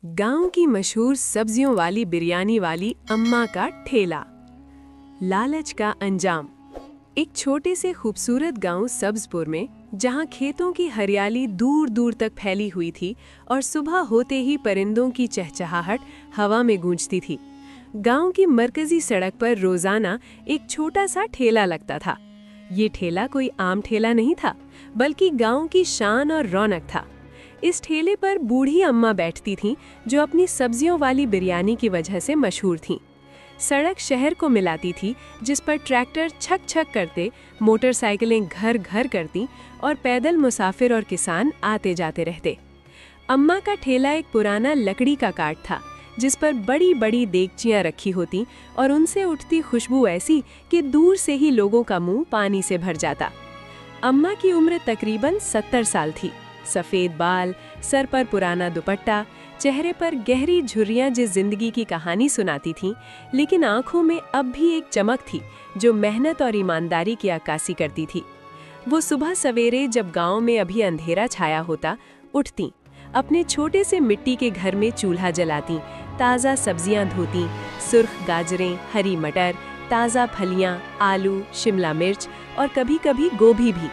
गांव की मशहूर सब्जियों वाली बिरयानी वाली अम्मा का ठेला। लालच का अंजाम। एक छोटे से खूबसूरत गांव सब्जपुर में, जहां खेतों की हरियाली दूर दूर तक फैली हुई थी और सुबह होते ही परिंदों की चहचहाहट हवा में गूंजती थी। गांव की मरकजी सड़क पर रोजाना एक छोटा सा ठेला लगता था। ये ठेला कोई आम ठेला नहीं था, बल्कि गांव की शान और रौनक था। इस ठेले पर बूढ़ी अम्मा बैठती थीं, जो अपनी सब्जियों वाली बिरयानी की वजह से मशहूर थीं। सड़क शहर को मिलाती थी, जिस पर ट्रैक्टर छक छक करते, मोटरसाइकिलें घर घर करती और पैदल मुसाफिर और किसान आते जाते रहते। अम्मा का ठेला एक पुराना लकड़ी का काट था, जिस पर बड़ी बड़ी देगचियां रखी होती और उनसे उठती खुशबू ऐसी कि दूर से ही लोगों का मुंह पानी से भर जाता। अम्मा की उम्र तकरीबन 70 साल थी। सफ़ेद बाल, सर पर पुराना दुपट्टा, चेहरे पर गहरी झुर्रियां जिस जिंदगी की कहानी सुनाती थीं, लेकिन आंखों में अब भी एक चमक थी जो मेहनत और ईमानदारी की अक्कासी करती थी। वो सुबह सवेरे, जब गांव में अभी अंधेरा छाया होता, उठती, अपने छोटे से मिट्टी के घर में चूल्हा जलाती, ताज़ा सब्जियां धोती, सुर्ख गाजरें, हरी मटर, ताज़ा फलियां, आलू, शिमला मिर्च और कभी कभी गोभी भी।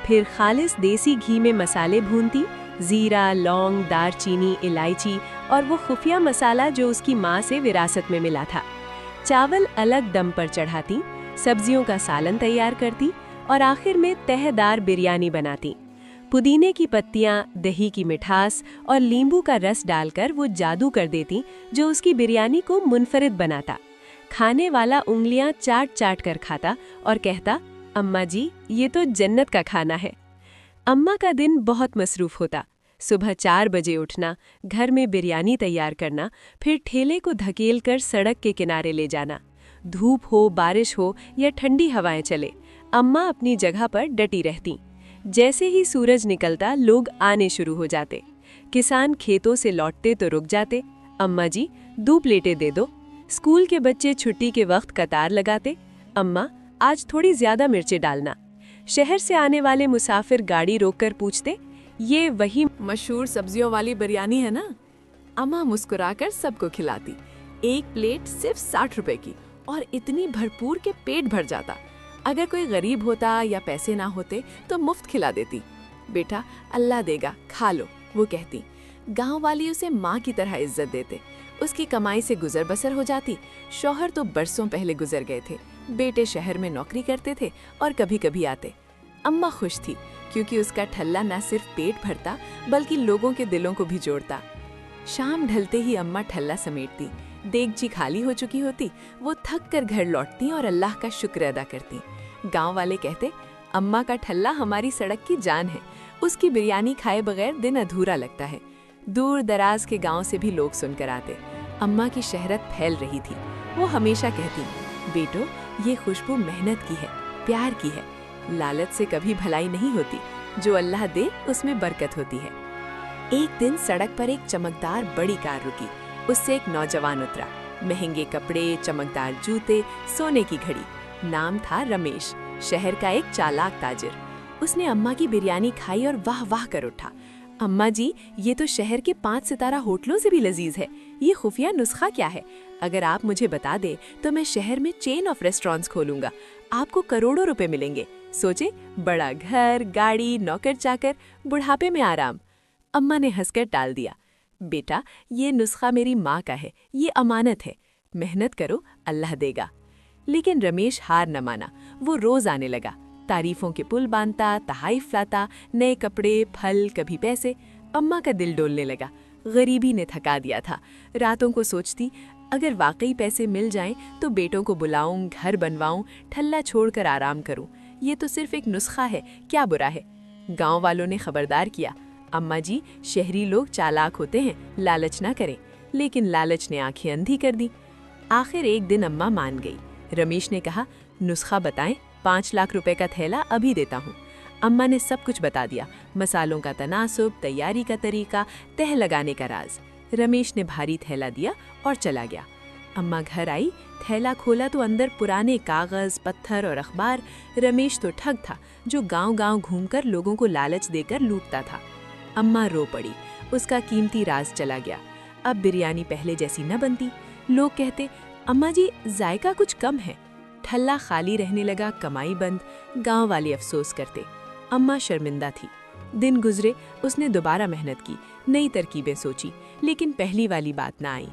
फिर खालिस देसी घी में मसाले भूनती, जीरा, लौंग, दारचीनी, इलायची और वो खुफिया मसाला जो उसकी माँ से विरासत में मिला था। चावल अलग दम पर चढ़ाती, सब्जियों का सालन तैयार करती और आखिर में तहदार बिरयानी बनाती। पुदीने की पत्तियाँ, दही की मिठास और नींबू का रस डालकर वो जादू कर देती, जो उसकी बिरयानी को मुनफरिद बनाता। खाने वाला उंगलियां चाट चाट कर खाता और कहता, अम्मा जी, ये तो जन्नत का खाना है। अम्मा का दिन बहुत मसरूफ होता। सुबह 4 बजे उठना, घर में बिरयानी तैयार करना, फिर ठेले को धकेल कर सड़क के किनारे ले जाना। धूप हो, बारिश हो या ठंडी हवाएं चले, अम्मा अपनी जगह पर डटी रहती। जैसे ही सूरज निकलता, लोग आने शुरू हो जाते। किसान खेतों से लौटते तो रुक जाते, अम्मा जी 2 प्लेटें दे दो। स्कूल के बच्चे छुट्टी के वक्त कतार लगाते, अम्मा आज थोड़ी ज्यादा मिर्चें डालना। शहर से आने वाले मुसाफिर गाड़ी रोककर पूछते, ये वही मशहूर सब्जियों वाली बिरयानी है ना? अम्मा मुस्कुराकर सबको खिलाती। एक प्लेट सिर्फ 60 रुपए की, और इतनी भरपूर के पेट भर जाता। अगर कोई गरीब होता या पैसे ना होते तो मुफ्त खिला देती। बेटा, अल्लाह देगा, खा लो, वो कहती। गांव वाले उसे माँ की तरह इज्जत देते। उसकी कमाई से गुजर बसर हो जाती। शौहर तो बरसों पहले गुजर गए थे। बेटे शहर में नौकरी करते थे और कभी कभी आते। अम्मा खुश थी, क्योंकि उसका ठल्ला न सिर्फ पेट भरता, बल्कि लोगों के दिलों को भी जोड़ता। शाम ढलते ही अम्मा ठल्ला समेटती। देगची खाली हो चुकी होती। वो थक कर घर लौटती और अल्लाह का शुक्र अदा करती। गांव वाले कहते, अम्मा का ठल्ला हमारी सड़क की जान है। उसकी बिरयानी खाए बगैर दिन अधूरा लगता है। दूर दराज के गांव से भी लोग सुनकर आते। अम्मा की शहरत फैल रही थी। वो हमेशा कहती, बेटो, ये खुशबू मेहनत की है, प्यार की है। लालच से कभी भलाई नहीं होती। जो अल्लाह दे उसमें बरकत होती है। एक दिन सड़क पर एक चमकदार बड़ी कार रुकी। उससे एक नौजवान उतरा। महंगे कपड़े, चमकदार जूते, सोने की घड़ी। नाम था रमेश, शहर का एक चालाक ताजिर। उसने अम्मा की बिरयानी खाई और वाह वाह कर उठा। अम्मा जी, ये तो शहर के 5 सितारा होटलों से भी लजीज है। ये खुफिया नुस्खा क्या है? अगर आप मुझे बता दे तो मैं शहर में चेन ऑफ रेस्टोरेंट्स खोलूंगा। आपको करोड़ों रुपए मिलेंगे। सोचे, बड़ा घर, गाड़ी, नौकर चाकर, बुढ़ापे में आराम। अम्मा ने हंसकर टाल दिया। बेटा, ये नुस्खा मेरी माँ का है, ये अमानत है। मेहनत करो, अल्लाह देगा। लेकिन रमेश हार न माना। वो रोज आने लगा। तारीफों के पुल बांधता, तहाइफ लाता, नए कपड़े, फल, कभी पैसे। अम्मा का दिल डोलने लगा। गरीबी ने थका दिया था। रातों को सोचती, अगर वाकई पैसे मिल जाएं तो बेटों को बुलाऊं, घर बनवाऊं, ठल्ला छोड़कर आराम करूं। ये तो सिर्फ एक नुस्खा है, क्या बुरा है? गांव वालों ने खबरदार किया, अम्मा जी, शहरी लोग चालाक होते हैं, लालच ना करें। लेकिन लालच ने आंखें अंधी कर दी। आखिर एक दिन अम्मा मान गई। रमेश ने कहा, नुस्खा बताएं, 5 लाख रुपए का थैला अभी देता हूँ। अम्मा ने सब कुछ बता दिया, मसालों का तनासुब, तैयारी का तरीका, तह लगाने का राज। रमेश ने भारी थैला दिया और चला गया। अम्मा घर आई, थैला खोला तो अंदर पुराने कागज, पत्थर और अखबार। रमेश तो ठग था, जो गांव-गांव घूमकर लोगों को लालच देकर लूटता था। अम्मा रो पड़ी। उसका कीमती राज चला गया। अब बिरयानी पहले जैसी न बनती। लोग कहते, अम्मा जी जायका कुछ कम है। ठल्ला खाली रहने लगा, कमाई बंद। गांव वाले अफसोस करते। अम्मा शर्मिंदा थी। दिन गुजरे, उसने दोबारा मेहनत की, नई तरकीबें सोची, लेकिन पहली वाली बात ना आई।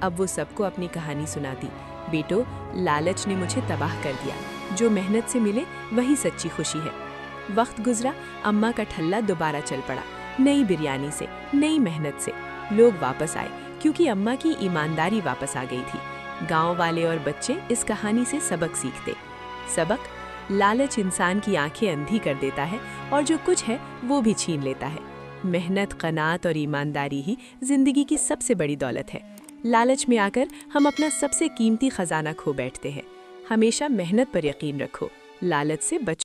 अब वो सबको अपनी कहानी सुनाती। बेटो, लालच ने मुझे तबाह कर दिया। जो मेहनत से मिले वही सच्ची खुशी है। वक्त गुजरा, अम्मा का ठल्ला दोबारा चल पड़ा, नई बिरयानी से, नई मेहनत से। लोग वापस आए क्योंकि अम्मा की ईमानदारी वापस आ गई थी। गांव वाले और बच्चे इस कहानी से सबक सीखते। सबक: लालच इंसान की आंखें अंधी कर देता है और जो कुछ है वो भी छीन लेता है। मेहनत, क़नात और ईमानदारी ही जिंदगी की सबसे बड़ी दौलत है। लालच में आकर हम अपना सबसे कीमती खजाना खो बैठते हैं। हमेशा मेहनत पर यकीन रखो, लालच से बचो।